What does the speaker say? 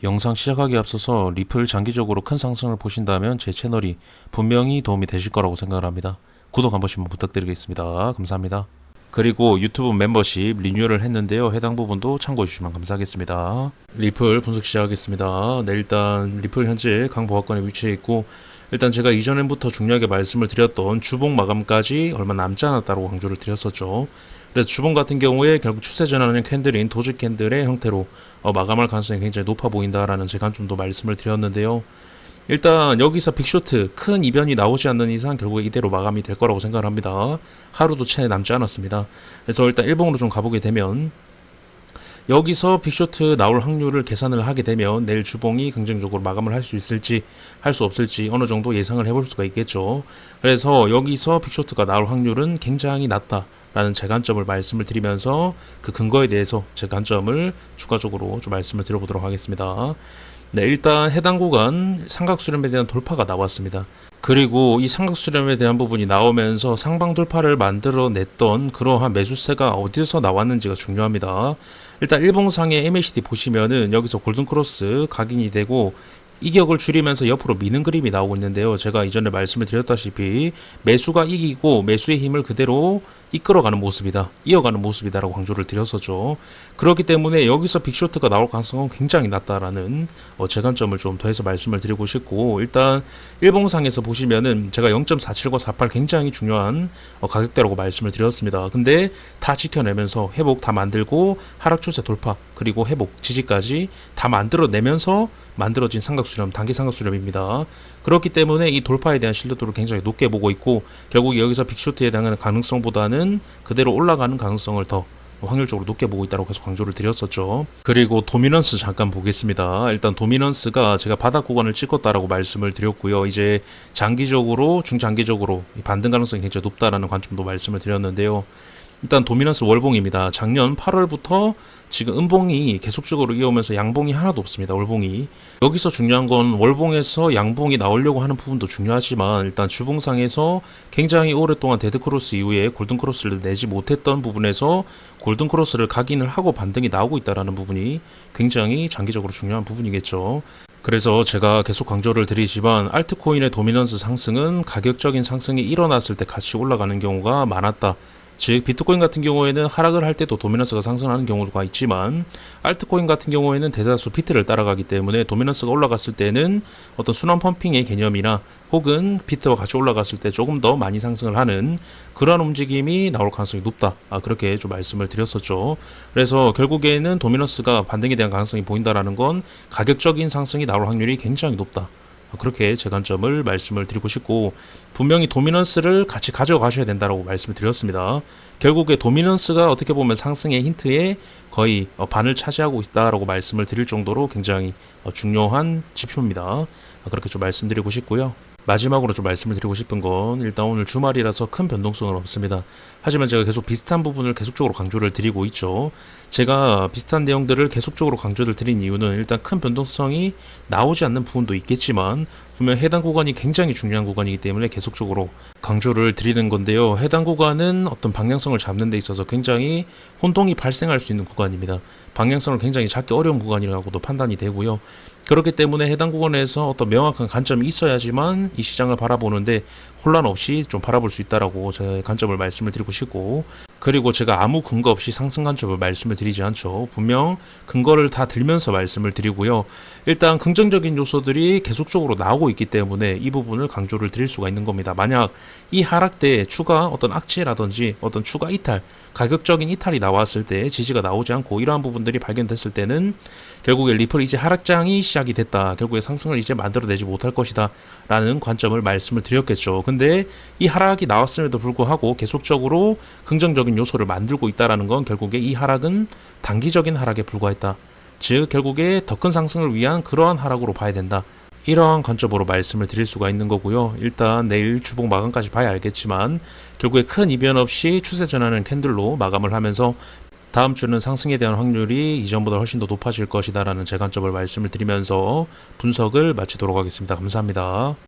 영상 시작하기에 앞서서 리플 장기적으로 큰 상승을 보신다면 제 채널이 분명히 도움이 되실 거라고 생각을 합니다. 구독 한 번씩만 부탁드리겠습니다. 감사합니다. 그리고 유튜브 멤버십 리뉴얼을 했는데요. 해당 부분도 참고해 주시면 감사하겠습니다. 리플 분석 시작하겠습니다. 네, 일단 리플 현재 강보합권에 위치해 있고, 일단 제가 이전부터 중요하게 말씀을 드렸던 주봉 마감까지 얼마 남지 않았다고 강조를 드렸었죠. 그래서 주봉 같은 경우에 결국 추세 전환하는 캔들인 도지 캔들의 형태로 마감할 가능성이 굉장히 높아 보인다라는 제 관점도 말씀을 드렸는데요. 일단 여기서 빅쇼트 큰 이변이 나오지 않는 이상 결국에 이대로 마감이 될 거라고 생각을 합니다. 하루도 채 남지 않았습니다. 그래서 일단 일봉으로 좀 가보게 되면 여기서 빅쇼트 나올 확률을 계산을 하게 되면 내일 주봉이 긍정적으로 마감을 할 수 있을지 할 수 없을지 어느 정도 예상을 해볼 수가 있겠죠. 그래서 여기서 빅쇼트가 나올 확률은 굉장히 낮다 라는 제 관점을 말씀을 드리면서 그 근거에 대해서 제 관점을 추가적으로 좀 말씀을 드려보도록 하겠습니다. 네, 일단 해당 구간 삼각수렴에 대한 돌파가 나왔습니다. 그리고 이 삼각수렴에 대한 부분이 나오면서 상방 돌파를 만들어냈던 그러한 매수세가 어디서 나왔는지가 중요합니다. 일단 일봉상의 MACD 보시면은 여기서 골든크로스 각인이 되고 이격을 줄이면서 옆으로 미는 그림이 나오고 있는데요. 제가 이전에 말씀을 드렸다시피 매수가 이기고 매수의 힘을 그대로 이끌어가는 모습이다, 이어가는 모습이다라고 강조를 드렸었죠. 그렇기 때문에 여기서 빅쇼트가 나올 가능성은 굉장히 낮다라는 제 관점을 좀 더해서 말씀을 드리고 싶고, 일단 일봉상에서 보시면은 제가 0.47과 48 굉장히 중요한 가격대라고 말씀을 드렸습니다. 근데 다 지켜내면서 회복 다 만들고 하락 추세 돌파 그리고 회복 지지까지 다 만들어내면서 만들어진 삼각수렴, 단기 삼각수렴입니다. 그렇기 때문에 이 돌파에 대한 신뢰도를 굉장히 높게 보고 있고, 결국 여기서 빅쇼트에 해당하는 가능성보다는 그대로 올라가는 가능성을 더 확률적으로 높게 보고 있다고 계속 강조를 드렸었죠. 그리고 도미넌스 잠깐 보겠습니다. 일단 도미넌스가 제가 바닥 구간을 찍었다라고 말씀을 드렸고요. 이제 장기적으로, 중장기적으로 반등 가능성이 굉장히 높다라는 관점도 말씀을 드렸는데요. 일단 도미넌스 월봉입니다. 작년 8월부터 지금 음봉이 계속적으로 이어오면서 양봉이 하나도 없습니다. 월봉이. 여기서 중요한 건 월봉에서 양봉이 나오려고 하는 부분도 중요하지만, 일단 주봉상에서 굉장히 오랫동안 데드크로스 이후에 골든크로스를 내지 못했던 부분에서 골든크로스를 각인을 하고 반등이 나오고 있다는 부분이 굉장히 장기적으로 중요한 부분이겠죠. 그래서 제가 계속 강조를 드리지만 알트코인의 도미넌스 상승은 가격적인 상승이 일어났을 때 같이 올라가는 경우가 많았다. 즉 비트코인 같은 경우에는 하락을 할 때도 도미넌스가 상승하는 경우가 있지만, 알트코인 같은 경우에는 대다수 비트를 따라가기 때문에 도미넌스가 올라갔을 때는 어떤 순환 펌핑의 개념이나 혹은 비트와 같이 올라갔을 때 조금 더 많이 상승을 하는 그러한 움직임이 나올 가능성이 높다, 그렇게 좀 말씀을 드렸었죠. 그래서 결국에는 도미넌스가 반등에 대한 가능성이 보인다라는 건 가격적인 상승이 나올 확률이 굉장히 높다, 그렇게 제 관점을 말씀을 드리고 싶고, 분명히 도미넌스를 같이 가져가셔야 된다고 말씀을 드렸습니다. 결국에 도미넌스가 어떻게 보면 상승의 힌트에 거의 반을 차지하고 있다라고 말씀을 드릴 정도로 굉장히 중요한 지표입니다. 그렇게 좀 말씀드리고 싶고요. 마지막으로 좀 말씀을 드리고 싶은 건, 일단 오늘 주말이라서 큰 변동성은 없습니다. 하지만 제가 계속 비슷한 부분을 계속적으로 강조를 드리고 있죠. 제가 비슷한 내용들을 계속적으로 강조를 드린 이유는 일단 큰 변동성이 나오지 않는 부분도 있겠지만 분명 해당 구간이 굉장히 중요한 구간이기 때문에 계속적으로 강조를 드리는 건데요. 해당 구간은 어떤 방향성을 잡는 데 있어서 굉장히 혼동이 발생할 수 있는 구간입니다. 방향성을 굉장히 잡기 어려운 구간이라고도 판단이 되고요. 그렇기 때문에 해당 구간에서 어떤 명확한 관점이 있어야지만 이 시장을 바라보는데 혼란 없이 좀 바라볼 수 있다라고 제 관점을 말씀을 드리고 싶고, 그리고 제가 아무 근거 없이 상승 관점을 말씀을 드리지 않죠. 분명 근거를 다 들면서 말씀을 드리고요. 일단 긍정적인 요소들이 계속적으로 나오고 있기 때문에 이 부분을 강조를 드릴 수가 있는 겁니다. 만약 이 하락 때 추가 어떤 악재라든지 어떤 추가 이탈, 가격적인 이탈이 나왔을 때 지지가 나오지 않고 이러한 부분들이 발견됐을 때는 결국에 리플 이제 하락장이 시작이 됐다, 결국에 상승을 이제 만들어내지 못할 것이다 라는 관점을 말씀을 드렸겠죠. 근데 이 하락이 나왔음에도 불구하고 계속적으로 긍정적인 요소를 만들고 있다는 건 결국에 이 하락은 단기적인 하락에 불과했다, 즉 결국에 더 큰 상승을 위한 그러한 하락으로 봐야 된다, 이러한 관점으로 말씀을 드릴 수가 있는 거고요. 일단 내일 주봉 마감까지 봐야 알겠지만 결국에 큰 이변 없이 추세 전환하는 캔들로 마감을 하면서 다음 주는 상승에 대한 확률이 이전보다 훨씬 더 높아질 것이다 라는 제 관점을 말씀을 드리면서 분석을 마치도록 하겠습니다. 감사합니다.